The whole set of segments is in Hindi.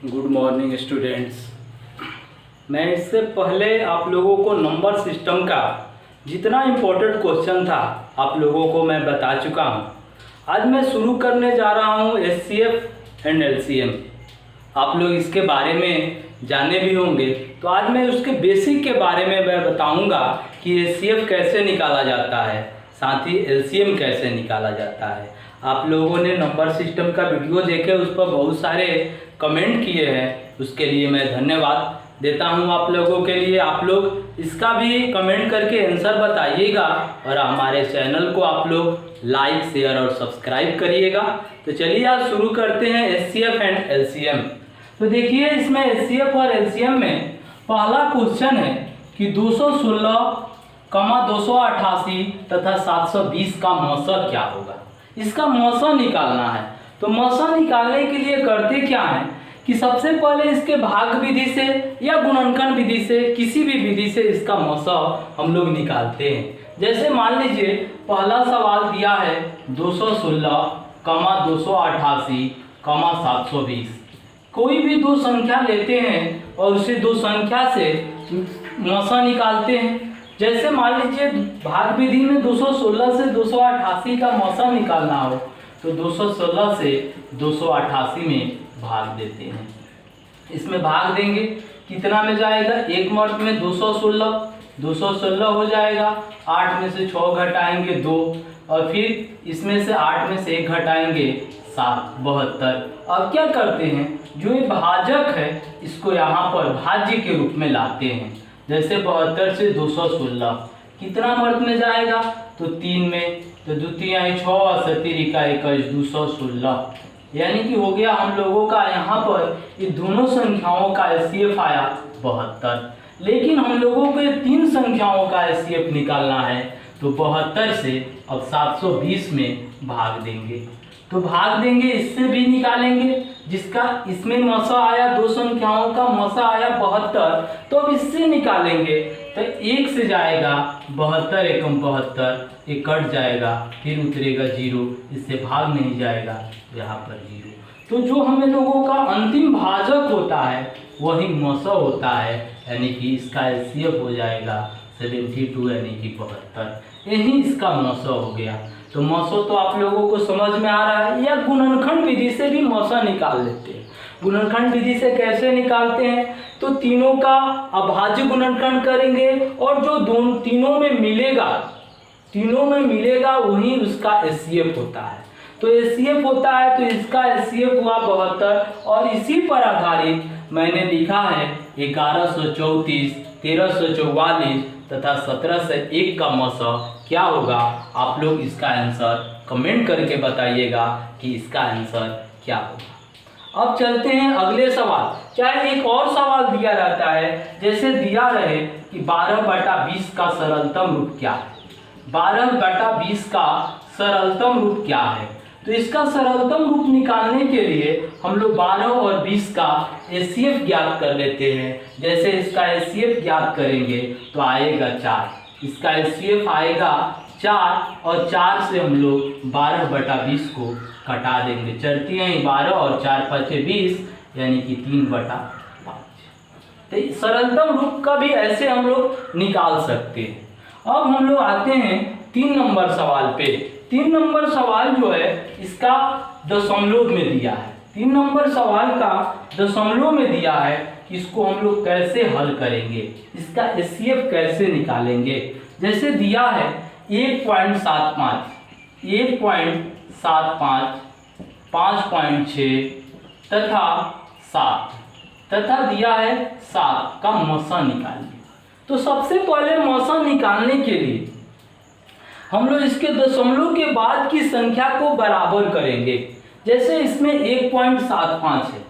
Good morning students. मैं इससे पहले आप लोगों को नंबर सिस्टम का जितना इम्पोर्टेंट क्वेश्चन था आप लोगों को मैं बता चुका हूँ। आज मैं शुरू करने जा रहा हूँ एचसीएफ एंड एलसीएम। आप लोग इसके बारे में जाने भी होंगे, तो आज मैं उसके बेसिक के बारे में मैं बताऊँगा कि एचसीएफ कैसे निकाला जाता है, साथ ही एलसीएम कैसे निकाला जाता है। आप लोगों ने नंबर सिस्टम का वीडियो देखे, उस पर बहुत सारे कमेंट किए हैं, उसके लिए मैं धन्यवाद देता हूं आप लोगों के लिए। आप लोग इसका भी कमेंट करके आंसर बताइएगा और हमारे चैनल को आप लोग लाइक, शेयर और सब्सक्राइब करिएगा। तो चलिए आज शुरू करते हैं एचसीएफ एंड एलसीएम। तो देखिए इसमें एचसीएफ और एलसीएम में पहला क्वेश्चन है कि 216, 288 तथा 720 का मौसा क्या होगा। इसका मौसा निकालना है। तो मौसा निकालने के लिए करते क्या है कि सबसे पहले इसके भाग विधि से या गुणनखंड विधि से, किसी भी विधि से इसका मौसा हम लोग निकालते हैं। जैसे मान लीजिए पहला सवाल दिया है 216, 288, 720। कोई भी दो संख्या लेते हैं और उसे दो संख्या से मौसा निकालते हैं। जैसे मान लीजिए भाग विधि में 216 से 288 का मौसा निकालना हो तो 216 से 288 में भाग देते हैं। इसमें भाग देंगे कितना में जाएगा, एक मर्द में 216 हो जाएगा। 8 में से 6 घटाएंगे 2 और फिर इसमें से 8 में से 1 घटाएंगे 7, 72। अब क्या करते हैं, जो ये भाजक है इसको यहाँ पर भाज्य के रूप में लाते हैं। जैसे 72 से 216 कितना मर्द में जाएगा, तो 3 में, तो 2 3 6 और 7 का 21, 216। यानी कि हो गया हम लोगों का यहाँ पर ये दोनों संख्याओं का एचसीएफ आया 72। लेकिन हम लोगों को तीन संख्याओं का एचसीएफ निकालना है, तो 72 से अब 720 में भाग देंगे। तो भाग देंगे, इससे भी निकालेंगे जिसका इसमें मौसा आया, दो संख्याओं का मौसा आया 72, तो अब इससे निकालेंगे। तो 1 से जाएगा 72 एकम 72, ये कट जाएगा, फिर उतरेगा 0, इससे भाग नहीं जाएगा, यहाँ पर 0। तो जो हमें लोगों का अंतिम भाजक होता है वही मौसा होता है, यानी कि इसका एचसीएफ हो जाएगा 72 यानी कि 72। यही इसका मौसा हो गया। तो मौसा तो आप लोगों को समझ में आ रहा है। या गुणनखंड विधि से भी मौसा निकाल लेते हैं। गुणनखंड विधि से कैसे निकालते हैं, तो तीनों का अभाज्य गुणनखंड करेंगे और जो दोनों तीनों में मिलेगा वही उसका एचसीएफ होता है। तो एचसीएफ होता है, तो इसका एचसीएफ हुआ 72 और इसी पर आधारित मैंने लिखा है 1134, 1344 तथा 17 से 1 का मौसा क्या होगा। आप लोग इसका आंसर कमेंट करके बताइएगा कि इसका आंसर क्या होगा। अब चलते हैं अगले सवाल। चाहे एक और सवाल दिया रहता है, जैसे दिया रहे कि 12/20 का सरलतम रूप क्या है। 12/20 का सरलतम रूप क्या है, तो इसका सरलतम रूप निकालने के लिए हम लोग 12 और 20 का एचसीएफ ज्ञात कर लेते हैं। जैसे इसका एचसीएफ ज्ञात करेंगे तो आएगा 4। इसका एचसीएफ आएगा 4 और 4 से हम लोग 12/20 को कटा देंगे। चलती हैं 12 और 4 5 20 यानी कि 3/5। तो सरलतम रूप का भी ऐसे हम लोग निकाल सकते हैं। अब हम लोग आते हैं 3 नंबर सवाल पे। 3 नंबर सवाल जो है इसका दशमलव में दिया है। 3 नंबर सवाल का दशमलव में दिया है, इसको हम लोग कैसे हल करेंगे, इसका एचसीएफ कैसे निकालेंगे। जैसे दिया है 1.75, 1.75, 5.6 तथा 7 तथा दिया है 7 का मौसा निकालिए। तो सबसे पहले मौसा निकालने के लिए हम लोग इसके दशमलव के बाद की संख्या को बराबर करेंगे। जैसे इसमें 1.75 है,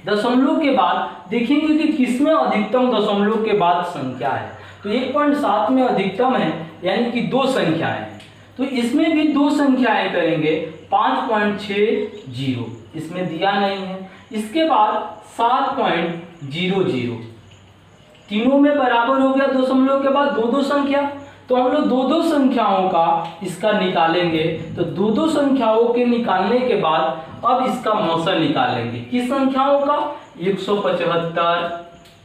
दशमलव के बाद देखेंगे कि किसमें अधिकतम दशमलव के बाद संख्या है। तो 1.7 में अधिकतम है, यानी कि 2 संख्याएं हैं। तो इसमें भी 2 संख्याएं करेंगे। 5.60 इसमें दिया नहीं है। इसके बाद 7.00, तीनों में बराबर हो गया दशमलव के बाद 2 संख्या। तो हम लोग दो दो संख्याओं का इसका निकालेंगे। तो दो दो संख्याओं के निकालने के बाद अब इसका मौसा निकालेंगे। किस संख्याओं का? 175,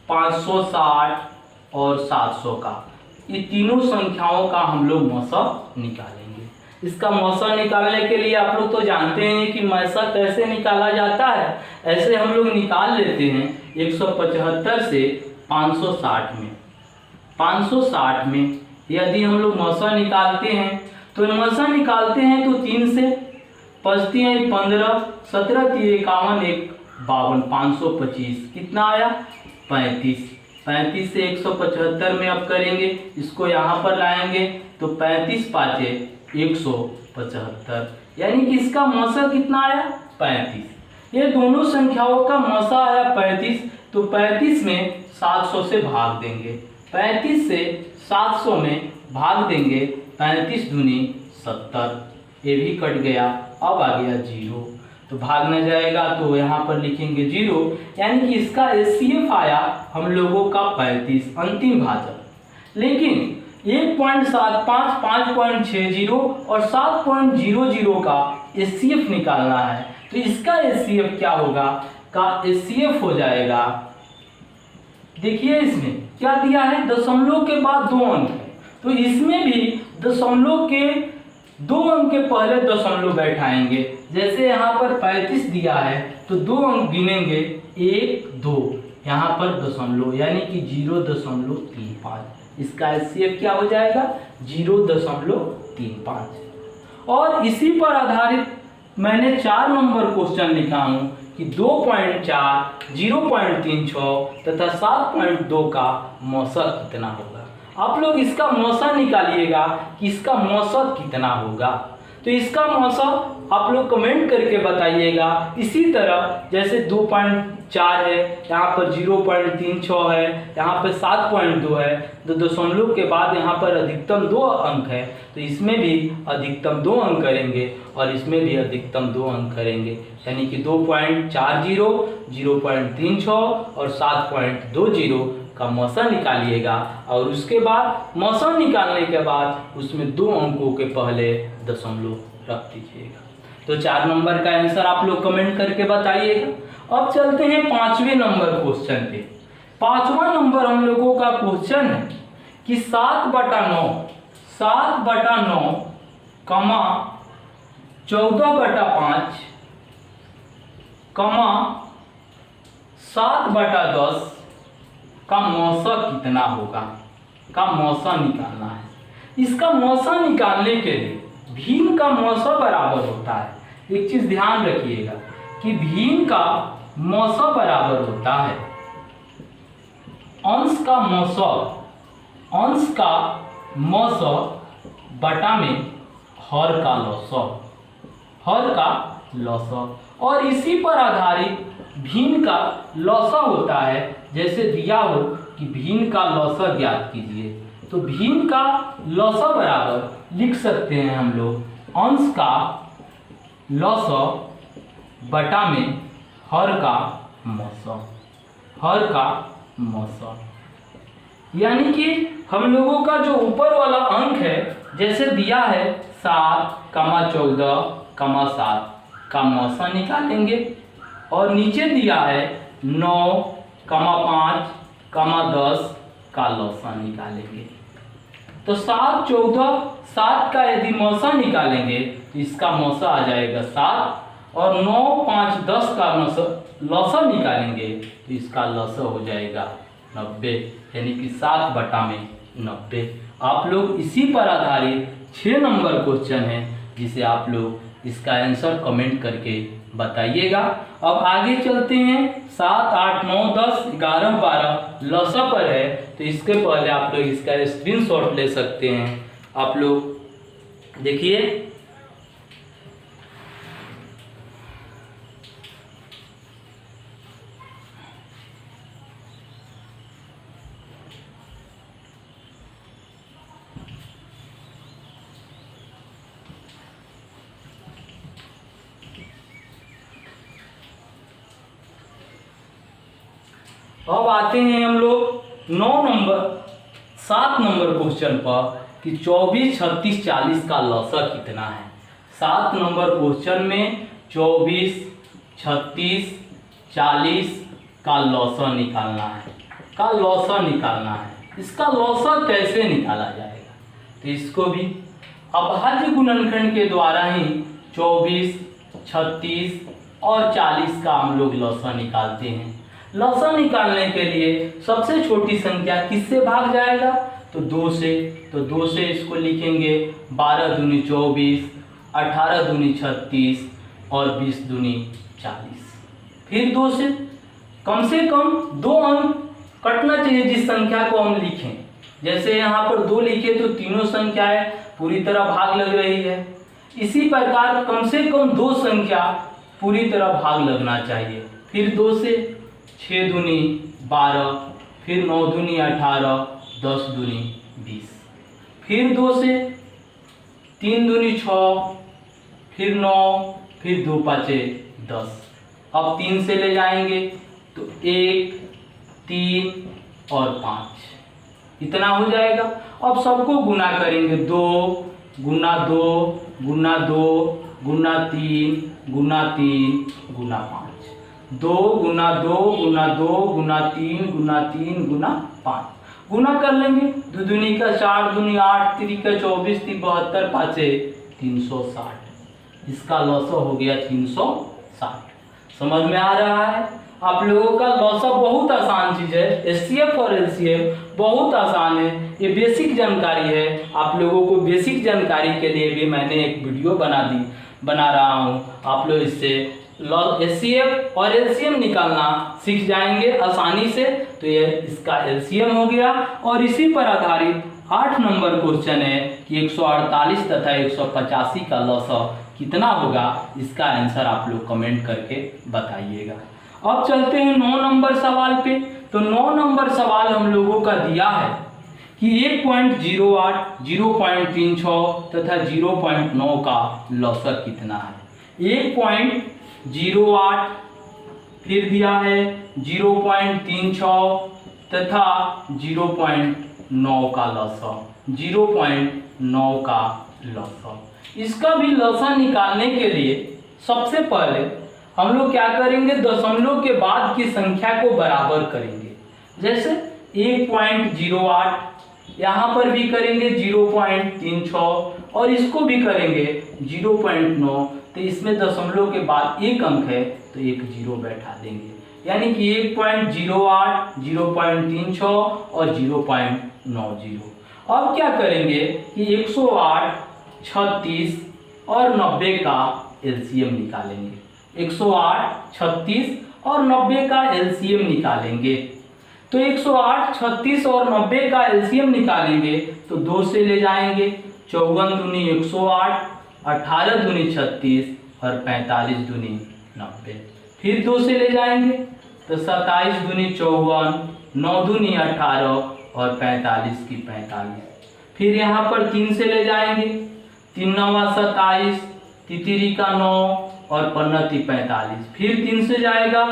560 और 700 का। ये तीनों संख्याओं का हम लोग मौसा निकालेंगे। इसका मौसा निकालने के लिए आप लोग तो जानते हैं कि मौसा कैसे निकाला जाता है। ऐसे हम लोग निकाल लेते हैं 175 से 560 में। 560 में यदि हम लोग मौसा निकालते हैं तो मौसा निकालते हैं तो 3 से 5 × 15, 17 × 51, 1 52, 525 कितना आया? 35। 35 से 175 में अब करेंगे, इसको यहाँ पर लाएंगे तो 35 पाँचे 175, यानी कि इसका मौसा कितना आया? 35। ये दोनों संख्याओं का मौसा आया 35। तो 35 में 700 से भाग देंगे। 35 से 700 में भाग देंगे, 35 दूनी 70, ये भी कट गया। अब आ गया 0, तो भाग न जाएगा तो यहाँ पर लिखेंगे 0, यानी कि इसका HCF आया हम लोगों का 35, अंतिम भाजक। लेकिन 1.75, 5.60 और 7.00 का HCF निकालना है। तो इसका HCF क्या होगा? का HCF हो जाएगा, देखिए इसमें क्या दिया है, दशमलव के बाद 2 अंक है। तो इसमें भी दशमलव के 2 अंक के पहले दशमलव बैठाएंगे। जैसे यहाँ पर 35 दिया है तो 2 अंक गिनेंगे, 1 2, यहाँ पर दशमलव यानी कि 0.35। इसका HCF क्या हो जाएगा? 0.35। और इसी पर आधारित मैंने 4 नंबर क्वेश्चन लिखा हूँ कि 2.4, 0.36 तथा 7.2 का मौसा कितना होगा। आप लोग इसका मौसा निकालिएगा कि इसका मौसा कितना होगा। तो इसका मौसा आप लोग कमेंट करके बताइएगा। इसी तरह जैसे 2.4 है, यहाँ पर 0.36 है, यहाँ पर 7.2 है, तो दशमलव के बाद यहाँ पर अधिकतम 2 अंक है, तो इसमें भी अधिकतम 2 अंक करेंगे और इसमें भी अधिकतम 2 अंक करेंगे, यानी कि 2.40, 0.36 और 7.20 का मौसा निकालिएगा। और उसके बाद मौसा निकालने के बाद उसमें 2 अंकों के पहले दशमलव रख दीजिएगा। तो 4 नंबर का आंसर आप लोग कमेंट करके बताइएगा। अब चलते हैं 5वें नंबर क्वेश्चन पे। 5वां नंबर हम लोगों का क्वेश्चन है कि 7/9, 7/9, 14/5, 7/10 का मौसा कितना होगा, का मौसा निकालना है। इसका मौसा निकालने के लिए भीम का मौसा बराबर होता है। एक चीज ध्यान रखिएगा कि भीम का मौसा बराबर होता है अंश का मौसा, अंश का मौसा बटा में हर का लौसा, हर का लौसा। और इसी पर आधारित भीम का लौसा होता है। जैसे दिया हो कि भीम का लौसा ज्ञात कीजिए, तो भीम का लौसा बराबर लिख सकते हैं हम लोग अंश का लौसा बटा में हर का मौसा, हर का मौसा। यानी कि हम लोगों का जो ऊपर वाला अंक है, जैसे दिया है 7, 14, 7 का मौसा निकालेंगे, और नीचे दिया है 9, 5, 10 का लौसा निकालेंगे। तो 7, 14, 7 का यदि मौसा निकालेंगे तो इसका मौसा आ जाएगा 7, और 9, 5, 10 का लौसा निकालेंगे तो इसका लौसा हो जाएगा 90, यानी कि 7/90। आप लोग इसी पर आधारित 6 नंबर क्वेश्चन है जिसे आप लोग इसका आंसर कमेंट करके बताइएगा। अब आगे चलते हैं। 7, 8, 9, 10, 11, 12 लौसा पर है, तो इसके पहले आप लोग इसका स्क्रीनशॉट ले सकते हैं। आप लोग देखिए, अब आते हैं हम लोग 7 नंबर क्वेश्चन पर कि 24, 36, 40 का लौसा कितना है। 7 नंबर क्वेश्चन में 24, 36, 40 का लौसा निकालना है, इसका लौसा कैसे निकाला जाएगा, तो इसको भी अभाज्य गुणनखंड के द्वारा ही 24, 36 और 40 का हम लोग लौसा निकालते हैं। लौसा निकालने के लिए सबसे छोटी संख्या किससे भाग जाएगा, तो 2 से। तो 2 से इसको लिखेंगे 12 दूनी 24, 18 दूनी 36 और 20 दूनी 40। फिर 2 से कम 2 अंक कटना चाहिए जिस संख्या को हम लिखें। जैसे यहाँ पर 2 लिखे तो तीनों संख्याएं पूरी तरह भाग लग रही है। इसी प्रकार कम से कम 2 संख्या पूरी तरह भाग लगना चाहिए। फिर 2 से 6 दूनी 12, फिर 9 दूनी 18, 10 दूनी 20। फिर 2 से 3 दूनी 6, फिर 9, फिर 2 पाँचे 10। अब 3 से ले जाएंगे तो 1, 3 और 5 इतना हो जाएगा। अब सबको गुना करेंगे 2 गुना 2 गुना 2 गुना 3 गुना 3 गुना 5। 2 गुना 2 गुना 2 गुना 3 गुना 3 गुना 5 गुना कर लेंगे। 2 दूनी का 4, दूनी 8, 3 का 24, 3 72, 5 360। इसका लौसा हो गया 360। समझ में आ रहा है आप लोगों का। लौसा बहुत आसान चीज़ है, एचसीएफ और एलसीएम बहुत आसान है। ये बेसिक जानकारी है। आप लोगों को बेसिक जानकारी के लिए भी मैंने एक वीडियो बना रहा हूँ। आप लोग इससे एचसीएफ और एलसीएम निकालना सीख जाएंगे आसानी से। तो ये इसका एलसीएम हो गया। और इसी पर आधारित 8 नंबर क्वेश्चन है कि 148 तथा 185 का लौसा कितना होगा। इसका आंसर आप लोग कमेंट करके बताइएगा। अब चलते हैं 9 नंबर सवाल पे। तो 9 नंबर सवाल हम लोगों का दिया है कि 1.08, 0.36 तथा 0.9 का लौसा कितना है। 1.08 फिर दिया है 0.36 तथा 0.9 का लौसा, 0.9 का लौसा। इसका भी लौसा निकालने के लिए सबसे पहले हम लोग क्या करेंगे, दशमलव के बाद की संख्या को बराबर करेंगे। जैसे 1.08 यहाँ पर भी करेंगे 0.36 और इसको भी करेंगे 0.9। तो इसमें दशमलव के बाद एक अंक है तो एक 0 बैठा देंगे, यानी कि 1.08, 0.36 और 0.90। अब क्या करेंगे कि 108, 36 और 90 का एलसीएम निकालेंगे। 108, 36 और 90 का एलसीएम निकालेंगे। तो 108, 36 और 90 का एलसीएम निकालेंगे तो 2 से ले जाएंगे। 54 दूनी 108, 18 दूनी 36 और 45 दूनी 90। फिर 2 से ले जाएंगे तो 27 दूनी 54, 9 दूनी 18 और 45 की 45। फिर यहाँ पर 3 से ले जाएंगे। 3 9 27, तितिरी का 9 और 15 45। फिर 3 से जाएगा,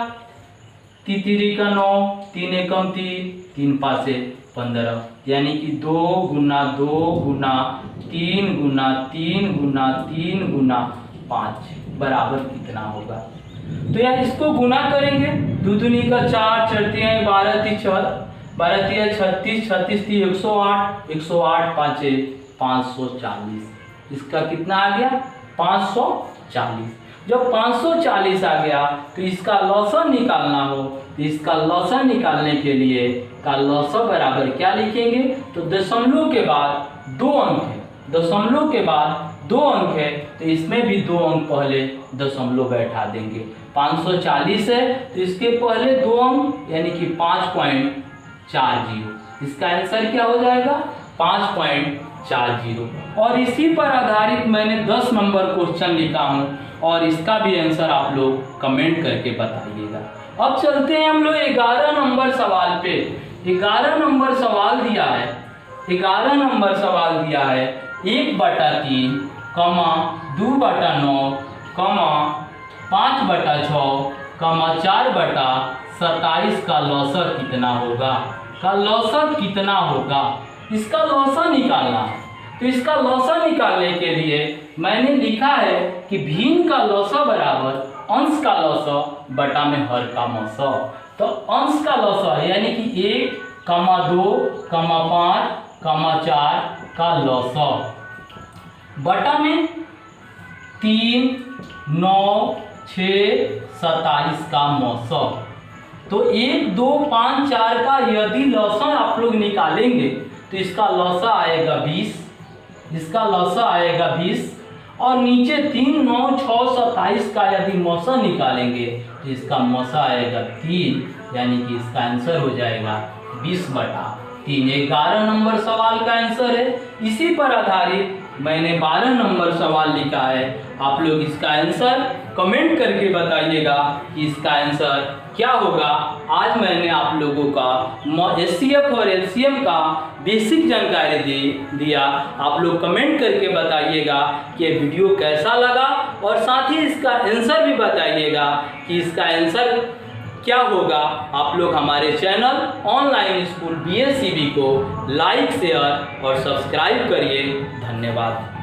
तितिरी का 9, 3 एकम 3, 3 पाँचे 15, यानी कि 2 गुना 2 गुना 3 गुना 3 गुना 3 गुना 5 बराबर कितना होगा। तो यार इसको गुना करेंगे। 2 दूनी का 4, 4 तिहाई 12 ती 12 तिहाई 36, 36 ती 108, 108 पाँचे 540। इसका कितना आ गया 540। जब 540 आ गया तो इसका लौसा निकालना हो तो इसका लौसा निकालने के लिए का लौसा बराबर क्या लिखेंगे, तो दशमलव के बाद 2 अंक है, दशमलव के बाद 2 अंक है तो इसमें भी 2 अंक पहले दशमलव बैठा देंगे। 540 है तो इसके पहले 2 अंक यानी कि 5.40। इसका आंसर क्या हो जाएगा 5.40। और इसी पर आधारित मैंने 10 नंबर क्वेश्चन लिखा हूँ और इसका भी आंसर आप लोग कमेंट करके बताइएगा। अब चलते हैं हम लोग 11 नंबर सवाल पे। 11 नंबर सवाल दिया है, 11 नंबर सवाल दिया है 1/3, 2/9, 5/6, 4/27 का लौसा कितना होगा, का लौसा कितना होगा। इसका लौसा निकालना है। तो इसका लौसा निकालने के लिए मैंने लिखा है कि भिन्न का लौसा बराबर अंश का लौसा बटा में हर का मौसा। तो अंश का लौसा यानी कि 1, 2, 5, 4 का लौसा बटा में 3, 9, 6, 27 का मौसा। तो 1, 2, 5, 4 का यदि लौसा आप लोग निकालेंगे तो इसका लौसा आएगा 20, इसका लौसा आएगा 20 और नीचे 3, 9, 6, 27 का यदि मौसा निकालेंगे तो इसका मौसा आएगा 3, यानी कि इसका आंसर हो जाएगा 20/3। 11 नंबर सवाल का आंसर है। इसी पर आधारित मैंने 12 नंबर सवाल लिखा है। आप लोग इसका आंसर कमेंट करके बताइएगा कि इसका आंसर क्या होगा। आज मैंने आप लोगों का HCF और LCM का बेसिक जानकारी दिया। आप लोग कमेंट करके बताइएगा कि ये वीडियो कैसा लगा और साथ ही इसका आंसर भी बताइएगा कि इसका आंसर क्या होगा। आप लोग हमारे चैनल ऑनलाइन स्कूल BSCB को लाइक, शेयर और सब्सक्राइब करिए। धन्यवाद।